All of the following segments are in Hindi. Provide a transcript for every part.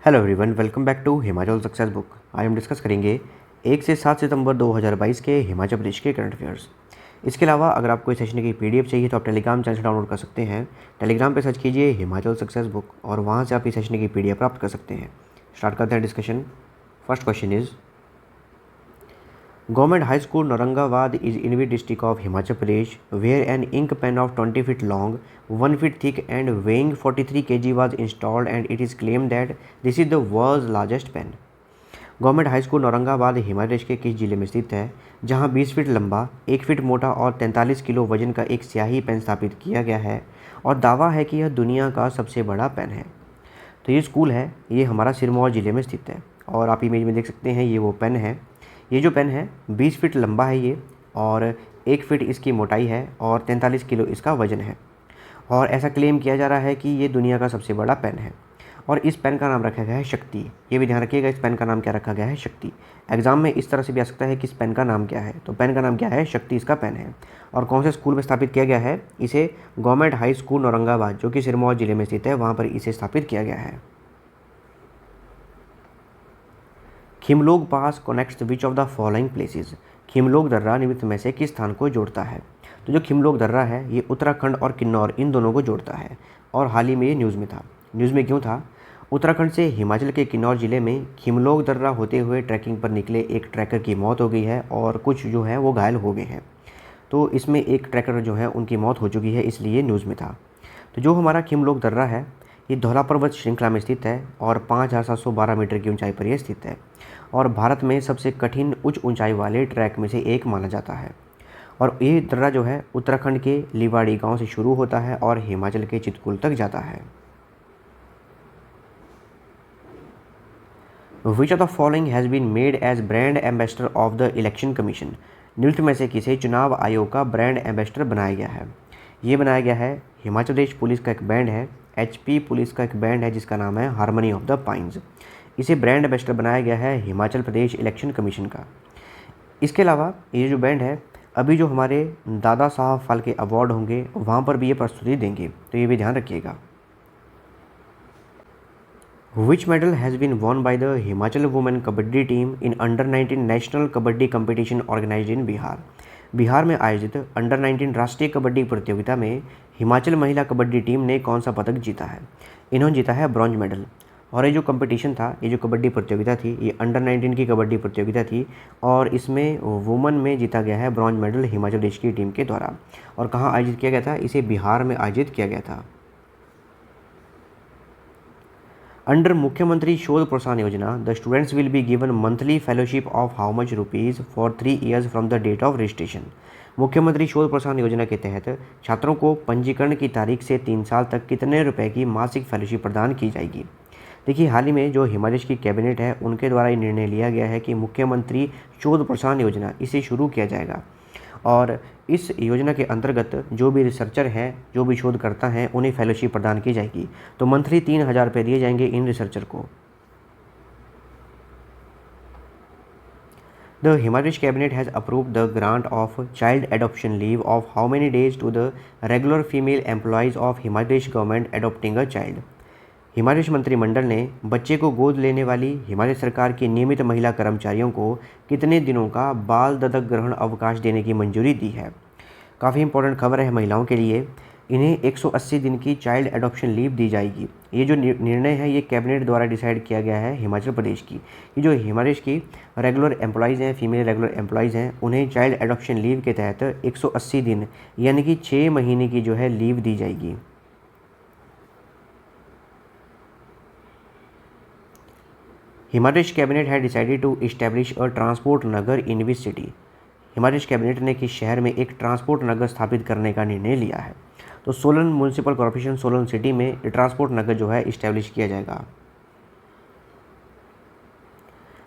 Hello everyone, welcome back to Himachal success book. आज हम डिस्कस करेंगे 1 से 7 सितंबर 2022 के हिमाचल प्रदेश के करंट अफेयर्स। इसके अलावा अगर आपको इस सेशन की पीडीएफ चाहिए तो आप टेलीग्राम चैनल से डाउनलोड कर सकते हैं। टेलीग्राम पे सर्च कीजिए हिमाचल सक्सेस बुक और वहाँ से आप इस सेशन की पीडीएफ प्राप्त कर सकते हैं। स्टार्ट करते हैं discussion. First question is Government High School Naurangabad is in which district of Himachal Pradesh where an ink pen of 20 feet long, 1 feet thick and weighing 43 kg was installed and it is claimed that this is the world's largest pen. Government high school Aurangabad Himachal Pradesh के किस जिले में स्थित है जहां 20 फीट लंबा, 1 फीट मोटा और 43 किलो वजन का एक स्याही पेन स्थापित किया गया है और दावा है कि यह दुनिया का सबसे बड़ा पेन है। तो ये स्कूल है, ये हमारा सिरमौर ज़िले में स्थित है और आप इमेज में देख सकते हैं ये वो पेन है। ये जो पेन है 20 फीट लंबा है ये और 1 फीट इसकी मोटाई है और 43 किलो इसका वज़न है और ऐसा क्लेम किया जा रहा है कि ये दुनिया का सबसे बड़ा पेन है और इस पेन का नाम रखा गया है शक्ति। ये भी ध्यान रखिएगा, इस पेन का नाम क्या रखा गया है, शक्ति। एग्जाम में इस तरह से भी आ सकता है कि इस पेन का नाम क्या है, तो पेन का नाम क्या है, शक्ति इसका पेन है। और कौन से स्कूल में स्थापित किया गया है, इसे गवर्नमेंट हाई स्कूल औरंगाबाद जो कि सिरमौर ज़िले में स्थित है वहाँ पर इसे स्थापित किया गया है। Khimlog pass connects which of the following places. Khimlog दर्रा निम्न में से किस स्थान को जोड़ता है। तो जो खिमलोग दर्रा है ये उत्तराखंड और किन्नौर इन दोनों को जोड़ता है और हाल ही में ये न्यूज़ में था। न्यूज़ में क्यों था? उत्तराखंड से हिमाचल के किन्नौर ज़िले में खिमलोग दर्रा होते हुए ट्रैकिंग पर निकले एक ट्रैकर की मौत हो गई है और कुछ जो है वो घायल हो गए हैं। तो इसमें एक ट्रैकर जो है उनकी मौत हो चुकी है, इसलिए न्यूज़ में था। तो जो हमारा खिमलोग दर्रा है ये धौला पर्वत श्रृंखला में स्थित है और 5712 मीटर की ऊंचाई पर यह स्थित है और भारत में सबसे कठिन उच्च ऊंचाई वाले ट्रैक में से एक माना जाता है। और ये दर्रा जो है उत्तराखंड के लिवाड़ी गांव से शुरू होता है और हिमाचल के चितकुल तक जाता है। Which of the following has been made as brand ambassador of the election commission. निम्न में से किसे चुनाव आयोग का ब्रांड एम्बेसडर बनाया गया है। ये बनाया गया है हिमाचल प्रदेश पुलिस का एक बैंड है, HP पुलिस का एक बैंड है जिसका नाम है हार्मनी ऑफ द पाइन्स। इसे ब्रांड एम्बेसडर बनाया गया है हिमाचल प्रदेश इलेक्शन कमीशन का। इसके अलावा ये जो बैंड है अभी जो हमारे दादा साहब फाल्के अवार्ड होंगे वहाँ पर भी ये प्रस्तुति देंगे, तो ये भी ध्यान रखिएगा। Which medal has been won by the Himachal women kabaddi team in under nineteen national kabaddi competition organised in Bihar. Bihar में आयोजित अंडर-19 राष्ट्रीय कबड्डी प्रतियोगिता में हिमाचल महिला कबड्डी टीम ने कौन सा पदक जीता है। इन्होंने जीता है ब्रॉन्ज मेडल। और ये जो कंपटीशन था, ये जो कबड्डी प्रतियोगिता थी, ये अंडर-19 की कबड्डी प्रतियोगिता थी और इसमें वुमेन में जीता गया है ब्रॉन्ज मेडल हिमाचल प्रदेश की टीम के द्वारा। और कहाँ आयोजित किया गया था, इसे बिहार में आयोजित किया गया था। अंडर मुख्यमंत्री शोध प्रोत्साहन योजना the students will be given monthly fellowship of how much rupees for 3 years from the date of registration. मुख्यमंत्री शोध प्रोत्साहन योजना के तहत छात्रों को पंजीकरण की तारीख से 3 साल तक कितने रुपए की मासिक फेलोशिप प्रदान की जाएगी। देखिए, हाल ही में जो हिमाचल की कैबिनेट है उनके द्वारा ये निर्णय लिया गया है कि मुख्यमंत्री शोध प्रोत्साहन योजना इसे शुरू किया जाएगा और इस योजना के अंतर्गत जो भी रिसर्चर हैं, जो भी शोधकर्ता हैं, उन्हें फेलोशिप प्रदान की जाएगी। तो मंथली 3000 रुपये दिए जाएंगे इन रिसर्चर को। The Himachal cabinet has approved the grant of child adoption leave of how many days to the regular female employees of Himachal government adopting a child. Himachal मंत्रिमंडल ने बच्चे को गोद लेने वाली हिमाचल सरकार की नियमित महिला कर्मचारियों को कितने दिनों का बाल दत्तक ग्रहण अवकाश देने की मंजूरी दी है। काफ़ी इंपॉर्टेंट खबर है महिलाओं के लिए। इन्हें 180 दिन की चाइल्ड एडॉप्शन लीव दी जाएगी। ये जो निर्णय है ये कैबिनेट द्वारा डिसाइड किया गया है हिमाचल प्रदेश की। ये जो हिमाचल की रेगुलर एम्प्लॉयज़ हैं, फीमेल रेगुलर एम्प्लॉयज़ हैं, उन्हें चाइल्ड एडॉप्शन लीव के तहत 180 दिन यानी कि 6 महीने की जो है लीव दी जाएगी। Himachal cabinet had decided to establish a transport Nagar in which city. Himachal cabinet ने किस शहर में एक ट्रांसपोर्ट नगर स्थापित करने का निर्णय लिया है। तो Solan municipal corporation Solan city में ट्रांसपोर्ट नगर जो है इस्टेब्लिश किया जाएगा।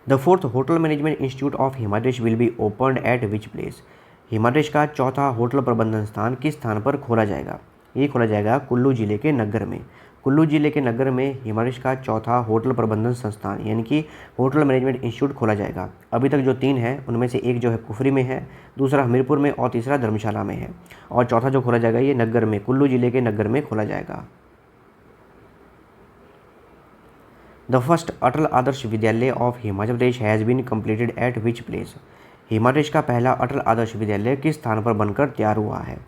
The fourth hotel management institute of Himachal will be opened eight which place. Himachal का चौथा होटल प्रबंधन स्थान किस स्थान पर खोला जाएगा। ये खोला जाएगा कुल्लू जिले के नगर में। कुल्लू जिले के नगर में हिमाचल का चौथा होटल प्रबंधन संस्थान यानी कि होटल मैनेजमेंट इंस्टीट्यूट खोला जाएगा। अभी तक जो 3 है उनमें से एक जो है कुफरी में है, दूसरा हमीरपुर में और तीसरा धर्मशाला में है और चौथा जो खोला जाएगा ये नगर में, कुल्लू जिले के नगर में खोला जाएगा। The first Atal Adarsh Vidyalaya of Himachal Pradesh has been completed at which place. Himachal Pradesh का पहला अटल आदर्श विद्यालय किस स्थान पर बनकर तैयार हुआ है?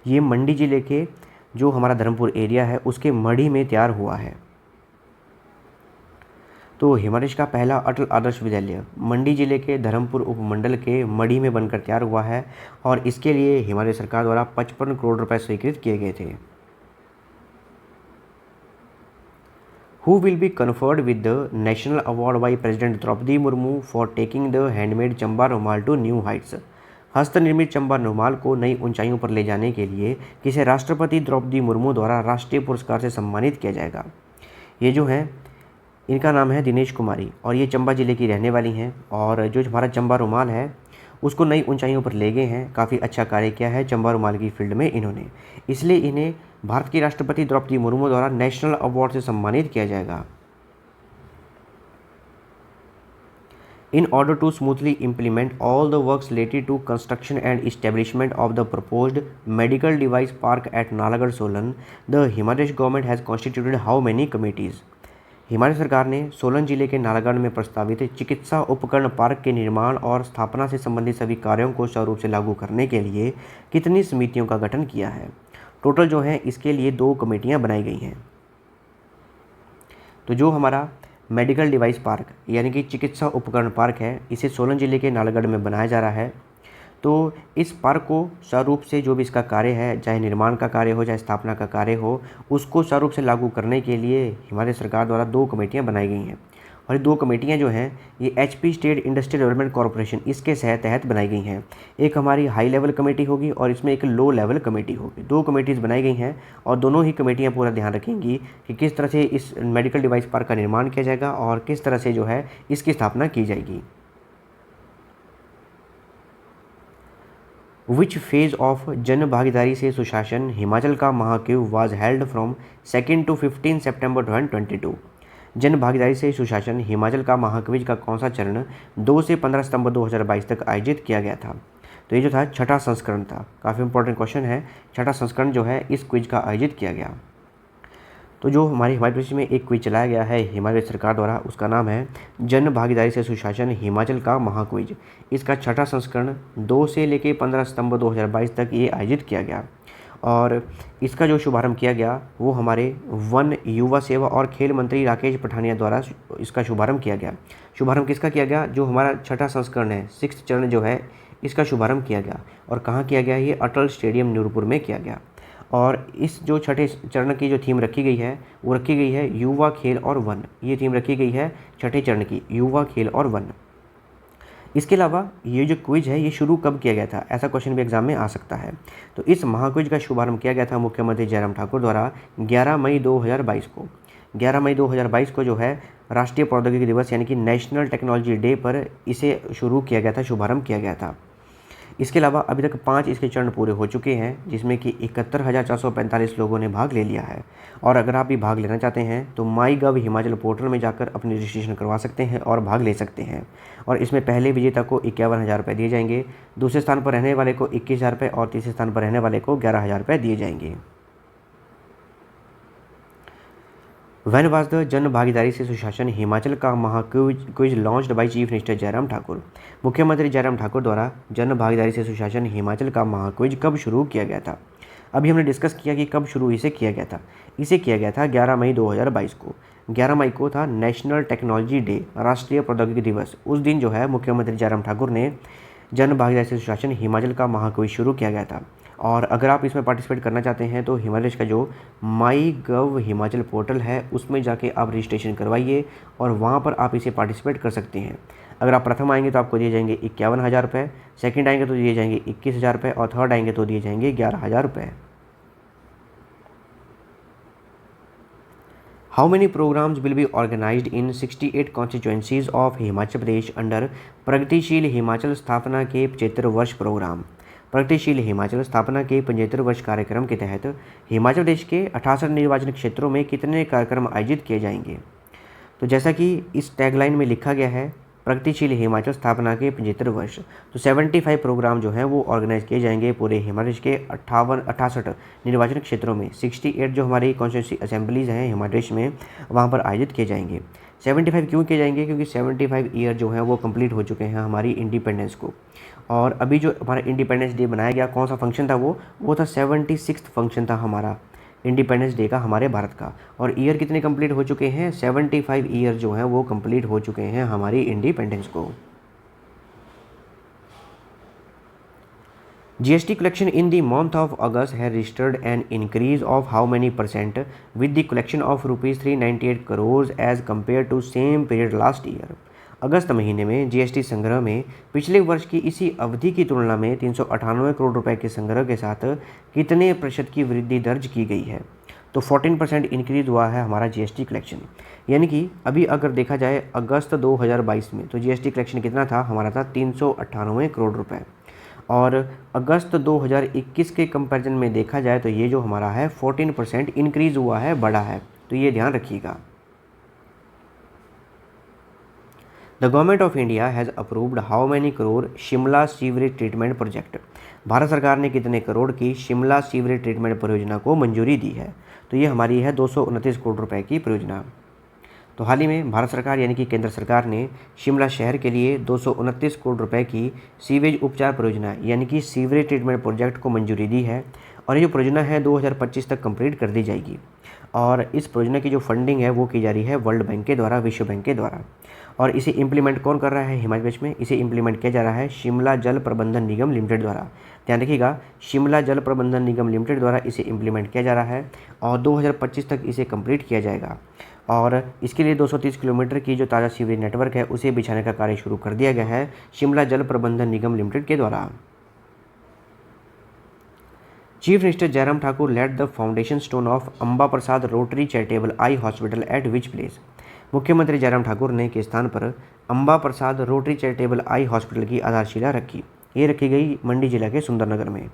ये मंडी जिले के जो हमारा धर्मपुर एरिया है उसके मढ़ी में तैयार हुआ है। तो हिमाचल प्रदेश का पहला अटल आदर्श विद्यालय मंडी जिले के धर्मपुर उपमंडल के मढ़ी में बनकर तैयार हुआ है और इसके लिए हिमाचल सरकार द्वारा 55 करोड़ रुपए स्वीकृत किए गए थे। Who will be conferred with the National Award by President Draupadi Murmu for taking the handmade Chamba रुमाल to new heights? हस्तनिर्मित चंबा रुमाल को नई ऊंचाइयों पर ले जाने के लिए किसे राष्ट्रपति द्रौपदी मुर्मू द्वारा राष्ट्रीय पुरस्कार से सम्मानित किया जाएगा? ये जो है इनका नाम है दिनेश कुमारी और ये चंबा ज़िले की रहने वाली हैं और जो हमारा चंबा रुमाल है उसको नई ऊंचाइयों पर ले गए हैं। काफ़ी अच्छा कार्य किया है चंबा रुमाल की फील्ड में इन्होंने, इसलिए इन्हें भारत की राष्ट्रपति द्रौपदी मुर्मू द्वारा नेशनल अवार्ड से सम्मानित किया जाएगा। In order to smoothly implement all the works related to construction and establishment of the proposed medical device park at Nalagarh Solan, the Himachal Pradesh government has constituted how many committees? Himachal सरकार ने सोलन जिले के नालागढ़ में प्रस्तावित चिकित्सा उपकरण पार्क के निर्माण और स्थापना से संबंधित सभी कार्यों को स्वरूप से लागू करने के लिए कितनी समितियों का गठन किया है? टोटल जो है इसके लिए 2 कमेटियां बनाई गई हैं। तो जो हमारा मेडिकल डिवाइस पार्क यानी कि चिकित्सा उपकरण पार्क है इसे सोलन जिले के नालागढ़ में बनाया जा रहा है। तो इस पार्क को स्वरूप से जो भी इसका कार्य है, चाहे निर्माण का कार्य हो चाहे स्थापना का कार्य हो, उसको स्वरूप से लागू करने के लिए हिमाचल सरकार द्वारा 2 कमेटियां बनाई गई हैं। और ये 2 कमेटियां जो हैं ये HP state industrial development corporation इसके तहत बनाई गई हैं। एक हमारी हाई लेवल कमेटी होगी और इसमें एक लो लेवल कमेटी होगी। 2 कमेटीज़ बनाई गई हैं और दोनों ही कमेटियां पूरा ध्यान रखेंगी कि किस तरह से इस मेडिकल डिवाइस पार्क का निर्माण किया जाएगा और किस तरह से जो है इसकी स्थापना की जाएगी। विच फेज ऑफ जन भागीदारी से सुशासन हिमाचल का Mahakumbh was held from 2 to 15 सितंबर 2022। जन भागीदारी से सुशासन हिमाचल का महाक्विज का कौन सा चरण 2 से 15 सितंबर 2022 तक आयोजित किया गया था? तो ये जो था छठा संस्करण था। काफ़ी इंपॉर्टेंट क्वेश्चन है। छठा संस्करण जो है इस क्विज का आयोजित किया गया। तो जो हमारे हिमाचल प्रदेश में एक क्विज चलाया गया है हिमाचल सरकार द्वारा उसका नाम है जन भागीदारी से सुशासन हिमाचल का महाक्विज। इसका छठा संस्करण 2 से लेकर 15 सितंबर 2022 तक ये आयोजित किया गया और इसका जो शुभारंभ किया गया वो हमारे वन, युवा सेवा और खेल मंत्री राकेश पठानिया द्वारा इसका शुभारंभ किया गया। शुभारंभ किसका किया गया? जो हमारा छठा संस्करण है 6th चरण जो है इसका शुभारंभ किया गया। और कहाँ किया गया? ये अटल स्टेडियम नूरपुर में किया गया। और इस जो छठे चरण की जो थीम रखी गई है वो रखी गई है युवा, खेल और वन। ये थीम रखी गई है छठे चरण की, युवा, खेल और वन। इसके अलावा ये जो क्विज है ये शुरू कब किया गया था? ऐसा क्वेश्चन भी एग्जाम में आ सकता है। तो इस महाक्विज का शुभारंभ किया गया था मुख्यमंत्री जयराम ठाकुर द्वारा 11 मई 2022 को। 11 मई 2022 को जो है राष्ट्रीय प्रौद्योगिकी दिवस यानी कि नेशनल टेक्नोलॉजी डे पर इसे शुरू किया गया था, शुभारंभ किया गया था। इसके अलावा अभी तक 5 इसके चरण पूरे हो चुके हैं जिसमें कि 71,445 लोगों ने भाग ले लिया है। और अगर आप भी भाग लेना चाहते हैं तो MyGov हिमाचल पोर्टल में जाकर अपनी रजिस्ट्रेशन करवा सकते हैं और भाग ले सकते हैं। और इसमें पहले विजेता को 51,000 रुपये दिए जाएंगे, दूसरे स्थान पर रहने वाले को 21,000 रुपये और तीसरे स्थान पर रहने वाले को 11,000 रुपये दिए जाएंगे। वैन वाज द जन भागीदारी से सुशासन हिमाचल का महाक्विज launched by chief minister Jairam Thakur. मुख्यमंत्री जयराम ठाकुर द्वारा जन भागीदारी से सुशासन हिमाचल का महाक्विज कब शुरू किया गया था? अभी हमने डिस्कस किया कि कब शुरू इसे किया गया था। इसे किया गया था 11 मई 2022 को। 11 मई को था नेशनल टेक्नोलॉजी डे, राष्ट्रीय प्रौद्योगिकी दिवस। उस दिन जो है मुख्यमंत्री जयराम ठाकुर ने जन भागीदारी से सुशासन हिमाचल का महाक्विज शुरू किया गया था। और अगर आप इसमें पार्टिसिपेट करना चाहते हैं तो हिमाचल का जो MyGov हिमाचल पोर्टल है उसमें जाके आप रजिस्ट्रेशन करवाइए और वहाँ पर आप इसे पार्टिसिपेट कर सकते हैं। अगर आप प्रथम आएंगे तो आपको दिए जाएंगे 51,000 रुपये, सेकेंड आएंगे तो दिए जाएंगे 21,000 रुपये और थर्ड आएंगे तो दिए जाएंगे 11,000 रुपये। How many programmes will be organised in 68 constituencies of Himachal Pradesh under Pragatisheel Himachal स्थापना के 75 वर्ष प्रोग्राम? प्रगतिशील हिमाचल स्थापना के 75 वर्ष कार्यक्रम के तहत हिमाचल प्रदेश के 68 निर्वाचन क्षेत्रों में कितने कार्यक्रम आयोजित किए जाएंगे? तो जैसा कि इस टैगलाइन में लिखा गया है प्रगतिशील हिमाचल स्थापना के 75 वर्ष। तो 75 प्रोग्राम जो हैं वो ऑर्गेनाइज किए जाएंगे पूरे हिमाचल के 68 निर्वाचन क्षेत्रों में। 68 जो हमारी कॉन्स्टिट्यूंसी असेंबलीज हैं हिमाचल में, वहाँ पर आयोजित किए जाएंगे। 75 क्यों किए जाएंगे? क्योंकि 75 ईयर जो हैं वो कंप्लीट हो चुके हैं हमारी इंडिपेंडेंस को। और अभी जो हमारा इंडिपेंडेंस डे बनाया गया, कौन सा फंक्शन था वो था 76वां फंक्शन था हमारा इंडिपेंडेंस डे का हमारे भारत का। और ईयर कितने कंप्लीट हो चुके हैं? 75 ईयर जो हैं वो कंप्लीट हो चुके हैं हमारी इंडिपेंडेंस को। GST collection in the month of August has registered an increase of how many percent with the collection of rupees 398 crores as compared to same period last year। अगस्त महीने में GST संग्रह में पिछले वर्ष की इसी अवधि की तुलना में 398 करोड़ रुपए के संग्रह के साथ कितने प्रतिशत की वृद्धि दर्ज की गई है? तो 14% इंक्रीज हुआ है हमारा GST कलेक्शन। यानी कि अभी अगर देखा जाए अगस्त 2022 में तो GST कलेक्शन कितना था? हमारा था 398 करोड़ रुपए। और अगस्त 2021 के कंपैरिजन में देखा जाए तो ये जो हमारा है 14% इंक्रीज हुआ है, बढ़ा है। तो ये ध्यान रखिएगा। The government of India has approved how many crore Shimla sewerage treatment project. Bharat सरकार ने कितने करोड़ की शिमला सीवरेज ट्रीटमेंट परियोजना को मंजूरी दी है? तो ये हमारी है 229 करोड़ रुपए की परियोजना। तो हाल ही में भारत सरकार यानी कि केंद्र सरकार ने शिमला शहर के लिए 229 करोड़ रुपए की सीवेज उपचार परियोजना यानी कि सीवरेज ट्रीटमेंट प्रोजेक्ट को मंजूरी दी है। और ये जो परियोजना है 2025 तक कंप्लीट कर दी जाएगी। और इस परियोजना की जो फंडिंग है वो की जा रही है वर्ल्ड बैंक के द्वारा, विश्व बैंक के द्वारा। और इसे इम्प्लीमेंट कौन कर रहा है हिमाचल प्रदेश में? इसे इम्प्लीमेंट किया जा रहा है शिमला जल प्रबंधन निगम लिमिटेड द्वारा। ध्यान रखिएगा, शिमला जल प्रबंधन निगम लिमिटेड द्वारा इसे इम्प्लीमेंट किया जा रहा है और 2025 तक इसे कंप्लीट किया जाएगा। और इसके लिए 230 किलोमीटर की जो ताज़ा सीवरेज नेटवर्क है उसे बिछाने का कार्य शुरू कर दिया गया है शिमला जल प्रबंधन निगम लिमिटेड के द्वारा। Chief minister Jairam Thakur let the foundation stone of Amba Prasad rotary charitable eye hospital eight which place. मुख्यमंत्री जयराम ठाकुर ने किस स्थान पर Amba Prasad rotary charitable eye hospital की आधारशिला रखी? ये रखी गई मंडी जिला के सुंदरनगर में।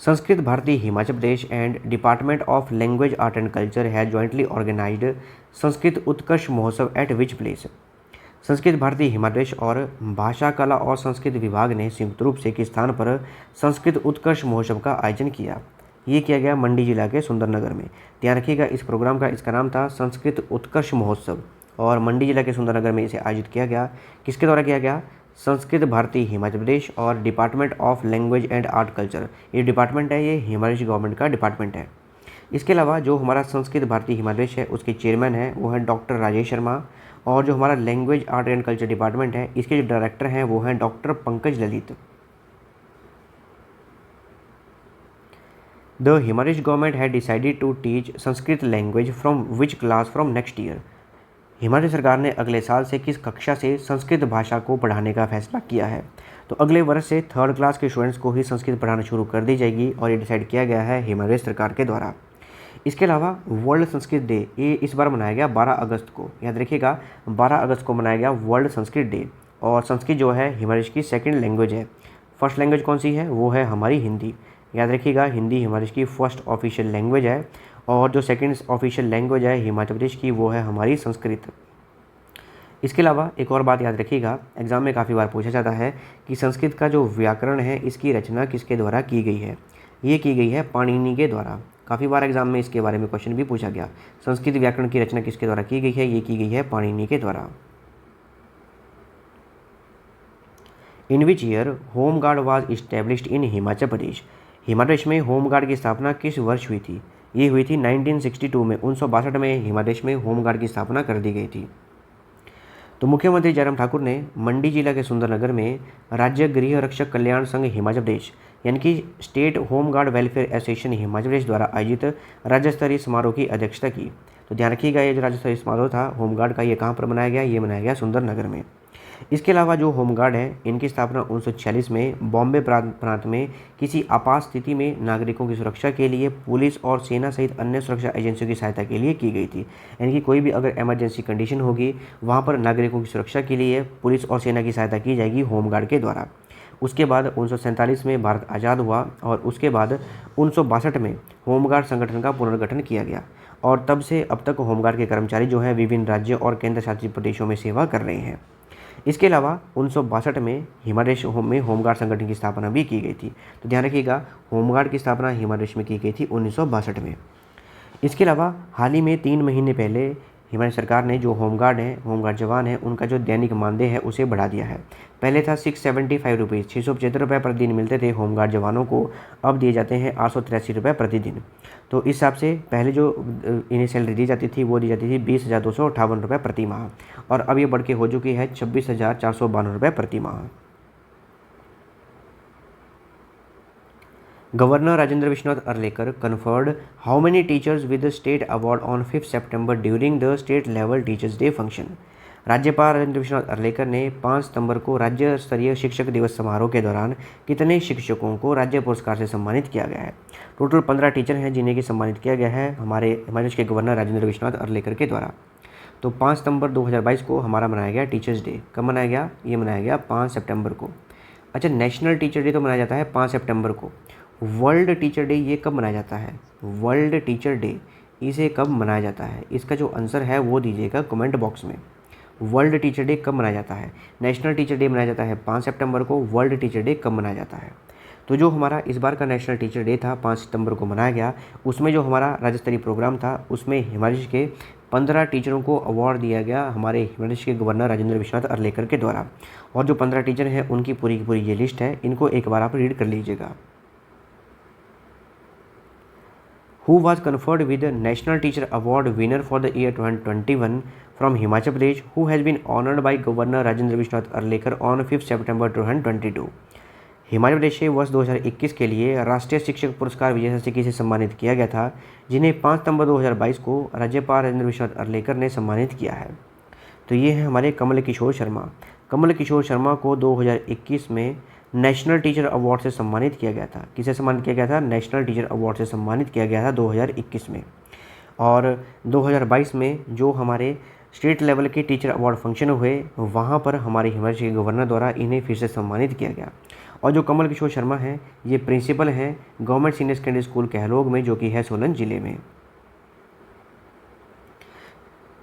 Sanskrit Bharati Himachal Pradesh and department of language art and culture has jointly organised Sanskrit Utkarsh Mahotsav at which place. Sanskrit Bharati Himachal Pradesh और भाषा कला और संस्कृत विभाग ने संयुक्त रूप से किस स्थान पर संस्कृत उत्कर्ष महोत्सव का आयोजन किया? ये किया गया मंडी जिला के सुंदरनगर में। ध्यान रखिएगा, इस प्रोग्राम का इसका नाम था संस्कृत उत्कर्ष महोत्सव और मंडी जिला के सुंदरनगर में इसे आयोजित किया गया। किसके द्वारा किया गया? संस्कृत भारती हिमाचल प्रदेश और department of language and art culture. ये डिपार्टमेंट है, ये हिमाचल गवर्नमेंट का डिपार्टमेंट है। इसके अलावा जो हमारा संस्कृत भारती हिमाचल प्रदेश है उसके चेयरमैन है वो है डॉक्टर राजेश शर्मा। और जो हमारा language art and culture department है इसके जो डायरेक्टर हैं वो हैं doctor Pankaj Lalit. The Himachal government had decided to teach Sanskrit language from which class from next year. Himachal सरकार ने अगले साल से किस कक्षा से संस्कृत भाषा को पढ़ाने का फैसला किया है? तो अगले वर्ष से 3rd क्लास के स्टूडेंट्स को ही संस्कृत पढ़ाना शुरू कर दी जाएगी और ये डिसाइड किया गया है हिमाचल सरकार के द्वारा। इसके अलावा वर्ल्ड संस्कृत डे ये इस बार मनाया गया 12 अगस्त को। याद रखिएगा, 12 अगस्त को मनाया गया वर्ल्ड संस्कृत डे। और संस्कृत जो है हिमाचल की सेकंड लैंग्वेज है। फर्स्ट लैंग्वेज कौन सी है? वो है हमारी हिंदी। याद रखिएगा, हिंदी हिमाचल की फर्स्ट ऑफिशियल लैंग्वेज है और जो सेकंड ऑफिशियल लैंग्वेज है हिमाचल प्रदेश की वो है हमारी संस्कृत। इसके अलावा एक और बात याद रखिएगा, एग्जाम में काफ़ी बार पूछा जाता है कि संस्कृत का जो व्याकरण है इसकी रचना किसके द्वारा की गई है? ये की गई है पाणिनि के द्वारा। काफ़ी बार एग्जाम में इसके बारे में क्वेश्चन भी पूछा गया। संस्कृत व्याकरण की रचना किसके द्वारा की गई है? ये की गई है पाणिनि के द्वारा। In which year home guard was established in Himachal Pradesh. Himachal Pradesh में होम गार्ड की स्थापना किस वर्ष हुई थी? ये हुई थी 1962 में। 1962 में हिमाचल प्रदेश में होम गार्ड की स्थापना कर दी गई थी। तो मुख्यमंत्री जयराम ठाकुर ने मंडी जिला के सुंदरनगर में राज्य गृह रक्षक कल्याण संघ हिमाचल प्रदेश यानी कि state home guard welfare association Himachal Pradesh द्वारा आयोजित राज्य स्तरीय समारोह की अध्यक्षता की। तो ध्यान रखिएगा, ये जो राज्य स्तरीय समारोह था होम गार्ड का, ये कहाँ पर मनाया गया? ये मनाया गया सुंदरनगर में। इसके अलावा जो होम गार्ड है इनकी स्थापना 1946 में बॉम्बे प्रांत में किसी आपात स्थिति में नागरिकों की सुरक्षा के लिए पुलिस और सेना सहित अन्य सुरक्षा एजेंसियों की सहायता के लिए की गई थी। यानी कि कोई भी अगर इमरजेंसी कंडीशन होगी वहाँ पर नागरिकों की सुरक्षा के लिए पुलिस और सेना की सहायता की जाएगी होम गार्ड के द्वारा। उसके बाद 1947 में भारत आज़ाद हुआ और उसके बाद 1962 में होमगार्ड संगठन का पुनर्गठन किया गया और तब से अब तक होमगार्ड के कर्मचारी जो हैं विभिन्न राज्यों और केंद्र शासित प्रदेशों में सेवा कर रहे हैं। इसके अलावा 1962 में हिमाचल में होमगार्ड संगठन की स्थापना भी की गई थी। तो ध्यान रखिएगा, होमगार्ड की स्थापना हिमाचल में की गई थी 1962 में। इसके अलावा हाल ही में 3 महीने पहले हिमाचल सरकार ने जो होमगार्ड हैं, होमगार्ड जवान हैं, उनका जो दैनिक मानदेय है उसे बढ़ा दिया है। पहले था 675 रुपीज़, 675 रुपये प्रतिदिन मिलते थे होमगार्ड जवानों को, अब दिए जाते हैं 883 रुपये प्रतिदिन। तो इस हिसाब से पहले जो इन्हें सैलरी दी जाती थी वो दी जाती थी 20,258 रुपये प्रति माह और अब ये बढ़ के हो चुकी है 26,452 रुपये प्रति माह। Governor Rajendra Vishwanath Arlekar conferred how many teachers with the state award on 5 September during the state level Teachers Day function? राज्यपाल राजेंद्र विश्वनाथ अर्लेकर ने 5 सितंबर को राज्य स्तरीय शिक्षक दिवस समारोह के दौरान कितने शिक्षकों को राज्य पुरस्कार से सम्मानित किया गया है? टोटल 15 टीचर हैं जिन्हें कि सम्मानित किया गया है हमारे हिमाचल के गवर्नर राजेंद्र विश्वनाथ अर्लेकर के द्वारा। तो 5 सितंबर 2022 को हमारा मनाया गया टीचर्स डे। कब मनाया गया? ये मनाया गया 5 सितंबर को। अच्छा, नेशनल टीचर डे तो मनाया जाता है 5 सितंबर को। वर्ल्ड टीचर डे ये कब मनाया जाता है? वर्ल्ड टीचर डे इसे कब मनाया जाता है? इसका जो आंसर है वो दीजिएगा कमेंट बॉक्स में। वर्ल्ड टीचर डे कब मनाया जाता है? नेशनल टीचर डे मनाया जाता है 5 सितंबर को। वर्ल्ड टीचर डे कब मनाया जाता है? तो जो हमारा इस बार का नेशनल टीचर डे था 5 सितंबर को मनाया गया, उसमें जो हमारा राज्य स्तरीय प्रोग्राम था उसमें हिमाचल के 15 टीचरों को अवार्ड दिया गया हमारे हिमाचल के गवर्नर राजेंद्र विश्वनाथ अर्लेकर के द्वारा। और जो 15 टीचर हैं उनकी पूरी की पूरी ये लिस्ट है, इनको एक बार आप रीड कर लीजिएगा। Who was conferred with the National Teacher Award winner for the year 2021 from Himachal Pradesh, who has been honored by Governor Rajendra Vishwanath Arlekar on 5 September 2022? Himachal Pradesh से वर्ष 2021 के लिए राष्ट्रीय शिक्षक पुरस्कार विजेता से किसे सम्मानित किया गया था, जिन्हें 5 सितंबर 2022 को राज्यपाल राजेंद्र विश्वनाथ अर्लेकर ने सम्मानित किया है? तो ये हैं हमारे कमल किशोर शर्मा। कमल किशोर शर्मा को 2021 में नेशनल टीचर अवार्ड से सम्मानित किया गया था। किसे सम्मानित किया गया था? नेशनल टीचर अवार्ड से सम्मानित किया गया था 2021 में। और 2022 में जो हमारे स्टेट लेवल के टीचर अवार्ड फंक्शन हुए वहाँ पर हमारे हिमाचल के गवर्नर द्वारा इन्हें फिर से सम्मानित किया गया। और जो कमल किशोर शर्मा हैं ये प्रिंसिपल हैं गवर्नमेंट सीनियर सेकेंडरी स्कूल कहलोग में, जो कि है सोलन जिले में।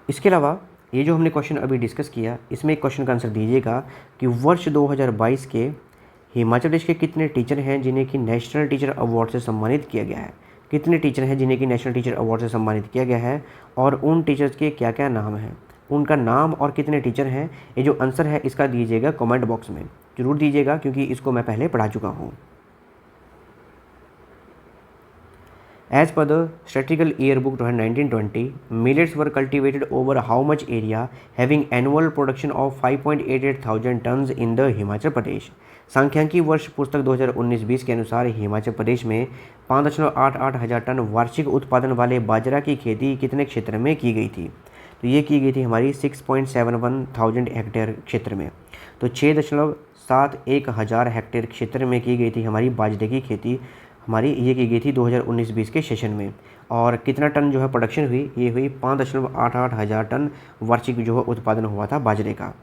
इसके अलावा ये जो हमने क्वेश्चन अभी डिस्कस किया, इसमें एक क्वेश्चन का आंसर दीजिएगा कि वर्ष 2022 के हिमाचल प्रदेश के कितने टीचर हैं जिन्हें कि नेशनल टीचर अवार्ड से सम्मानित किया गया है? कितने टीचर हैं जिन्हें कि नेशनल टीचर अवार्ड से सम्मानित किया गया है और उन टीचर्स के क्या क्या नाम हैं, उनका नाम और कितने टीचर हैं? ये जो आंसर है इसका दीजिएगा कमेंट बॉक्स में, जरूर दीजिएगा क्योंकि इसको मैं पहले पढ़ा चुका हूँ। As per the Statistical Yearbook 2019-20, millets were cultivated over how much area, having annual production of 5.88 thousand tons in the Himachal Pradesh? सांख्यिकी वर्ष पुस्तक 2019-20 के अनुसार हिमाचल प्रदेश में 5.88 हजार टन वार्षिक उत्पादन वाले बाजरा की खेती कितने क्षेत्र में की गई थी? तो ये की गई थी हमारी 6.71 थाउजेंड हेक्टेयर क्षेत्र में। तो 6.71 हजार हेक्टेयर क्षेत्र में की गई थी हमारी बाजरे की खेती, हमारी ये की गई थी 2019-20 के सेशन में। और कितना टन जो है प्रोडक्शन हुई? ये हुई 5.88 हजार टन वार्षिक जो है उत्पादन हुआ था बाजरे का।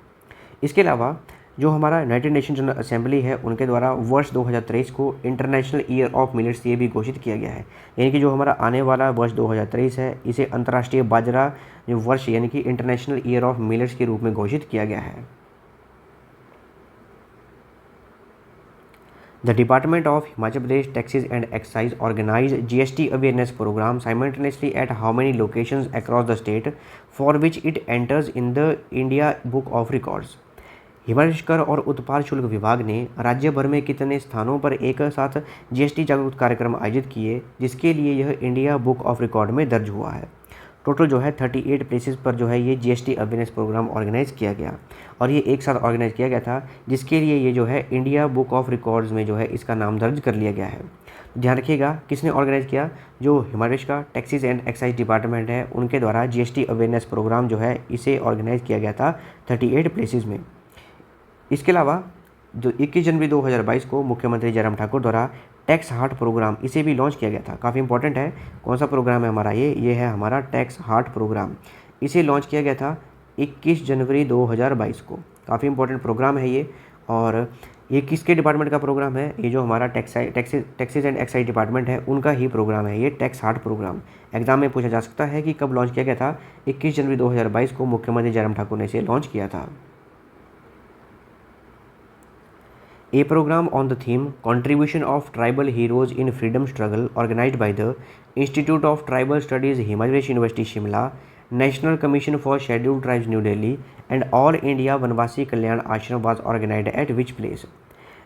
इसके अलावा जो हमारा यूनाइटेड नेशन जनरल असेंबली है उनके द्वारा वर्ष 2023 को इंटरनेशनल ईयर ऑफ मिलेट्स ये भी घोषित किया गया है, यानी कि जो हमारा आने वाला वर्ष 2023 है इसे अंतर्राष्ट्रीय बाजरा जो वर्ष यानी कि इंटरनेशनल ईयर ऑफ मिलेट्स के रूप में घोषित किया गया है। The Department of Himachal Pradesh Taxes and Excise organized GST awareness program simultaneously at how many locations across the state, for which it enters in the India Book of Records? Himachal कर और उत्पाद शुल्क विभाग ने राज्य भर में कितने स्थानों पर एक साथ जीएसटी जागरूकता कार्यक्रम आयोजित किए जिसके लिए यह इंडिया बुक ऑफ रिकॉर्ड में दर्ज हुआ है? टोटल जो है 38 प्लेसेस पर जो है ये जीएसटी अवेयरनेस प्रोग्राम ऑर्गेनाइज किया गया और ये एक साथ ऑर्गेनाइज किया गया था, जिसके लिए ये जो है इंडिया बुक ऑफ रिकॉर्ड्स में जो है इसका नाम दर्ज कर लिया गया है। ध्यान रखिएगा किसने ऑर्गेनाइज किया? जो हिमाचल का टैक्सेस एंड एक्साइज डिपार्टमेंट है उनके द्वारा जीएसटी अवेयरनेस प्रोग्राम जो है इसे ऑर्गेनाइज किया गया था 38 प्लेसेस में। इसके अलावा जो 21 जनवरी 2022 को मुख्यमंत्री जयराम ठाकुर द्वारा टैक्स हार्ट प्रोग्राम इसे भी लॉन्च किया गया था। काफ़ी इंपॉर्टेंट है, कौन सा प्रोग्राम है हमारा? ये है हमारा टैक्स हार्ट प्रोग्राम। इसे लॉन्च किया गया था 21 जनवरी 2022 को। काफ़ी इंपॉर्टेंट प्रोग्राम है ये, और ये किसके डिपार्टमेंट का प्रोग्राम है? ये जो हमारा टैक्सेस एंड एक्साइज डिपार्टमेंट है उनका ही प्रोग्राम है ये टैक्स हार्ट प्रोग्राम। एग्जाम में पूछा जा सकता है कि कब लॉन्च किया गया था? 21 जनवरी 2022 को मुख्यमंत्री जयराम ठाकुर ने इसे लॉन्च किया था। A program on the theme Contribution of Tribal Heroes in Freedom Struggle organized by the Institute of Tribal Studies Himachal Pradesh University Shimla, National Commission for Scheduled Tribes New Delhi and All India Vanvasi Kalyan Ashram was organized at which place?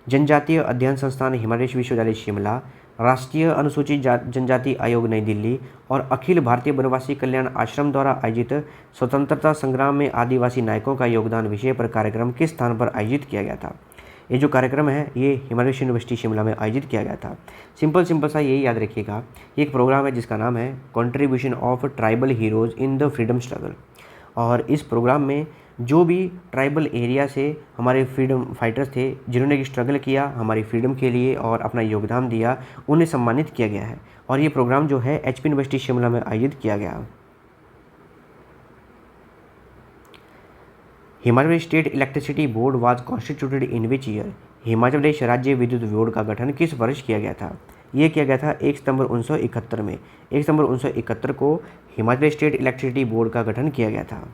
जनजातीय अध्ययन संस्थान हिमाचल प्रदेश विश्वविद्यालय शिमला, राष्ट्रीय अनुसूचित जनजाति आयोग नई दिल्ली और अखिल भारतीय वनवासी कल्याण आश्रम द्वारा आयोजित स्वतंत्रता संग्राम में आदिवासी नायकों का योगदान विषय पर कार्यक्रम किस स्थान पर आयोजित किया गया था? ये जो कार्यक्रम है ये हिमाचल यूनिवर्सिटी शिमला में आयोजित किया गया था। सिंपल सा यही याद रखिएगा, ये एक प्रोग्राम है जिसका नाम है contribution of tribal heroes in the freedom struggle. और इस प्रोग्राम में जो भी ट्राइबल एरिया से हमारे फ्रीडम फाइटर्स थे जिन्होंने स्ट्रगल किया हमारी फ्रीडम के लिए और अपना योगदान दिया, उन्हें सम्मानित किया गया है। और ये प्रोग्राम जो है HP यूनिवर्सिटी शिमला में आयोजित किया गया। Himachal Pradesh state electricity board was constituted in which year? Himachal Pradesh राज्य विद्युत बोर्ड का गठन किस वर्ष किया गया था? ये किया गया था 1 सितंबर 1971 में। 1 सितंबर 1971 को Himachal Pradesh state electricity board का गठन किया गया था।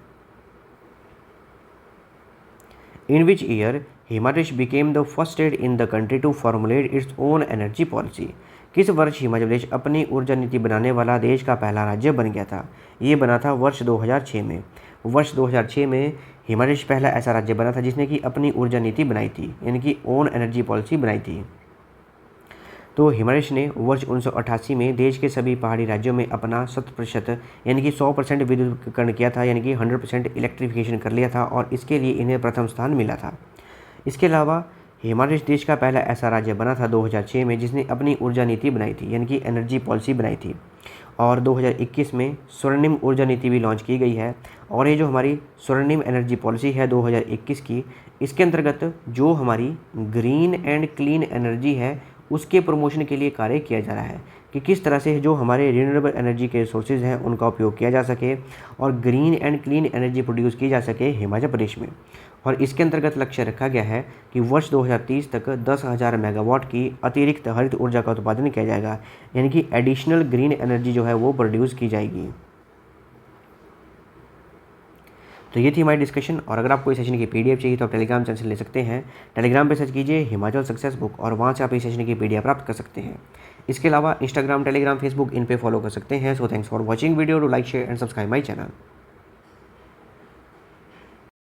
In which year Himachal Pradesh became the first state in the country to formulate its own energy policy? किस वर्ष हिमाचल प्रदेश अपनी ऊर्जा नीति बनाने वाला देश का पहला राज्य बन गया था? ये बना था वर्ष 2006 में। वर्ष 2006 में हिमाचल प्रदेश पहला ऐसा राज्य बना था जिसने कि अपनी ऊर्जा नीति बनाई थी, यानी कि ओन एनर्जी पॉलिसी बनाई थी। तो हिमाचल प्रदेश ने वर्ष 1988 में देश के सभी पहाड़ी राज्यों में अपना 100% यानी कि 100% विद्युतीकरण किया था, यानी कि 100% इलेक्ट्रिफिकेशन कर लिया था और इसके लिए इन्हें प्रथम स्थान मिला था। इसके अलावा हिमाचल प्रदेश देश का पहला ऐसा राज्य बना था 2006 में जिसने अपनी ऊर्जा नीति बनाई थी, यानी कि एनर्जी पॉलिसी बनाई थी। और 2021 में स्वर्णिम ऊर्जा नीति भी लॉन्च की गई है। और ये जो हमारी स्वर्णिम एनर्जी पॉलिसी है 2021 की, इसके अंतर्गत जो हमारी ग्रीन एंड क्लीन एनर्जी है उसके प्रमोशन के लिए कार्य किया जा रहा है कि किस तरह से जो हमारे रिन्यूएबल एनर्जी के सोर्सेज हैं उनका उपयोग किया जा सके और green and clean energy produce की जा सके हिमाचल प्रदेश में। और इसके अंतर्गत लक्ष्य रखा गया है कि वर्ष 2030 तक 10,000 मेगावाट की अतिरिक्त हरित ऊर्जा का उत्पादन किया जाएगा, यानी कि एडिशनल ग्रीन एनर्जी जो है वो प्रोड्यूस की जाएगी। तो ये थी हमारी डिस्कशन। और अगर आपको इस सेशन की PDF चाहिए तो आप टेलीग्राम चैनल से ले सकते हैं। टेलीग्राम पे सर्च कीजिए हिमाचल सक्सेस बुक और वहाँ से आप इस सेशन की PDF प्राप्त कर सकते हैं। इसके अलावा इंस्टाग्राम, टेलीग्राम, फेसबुक इन पे फॉलो कर सकते हैं। So thanks for watching video. To like, share and subscribe my channel.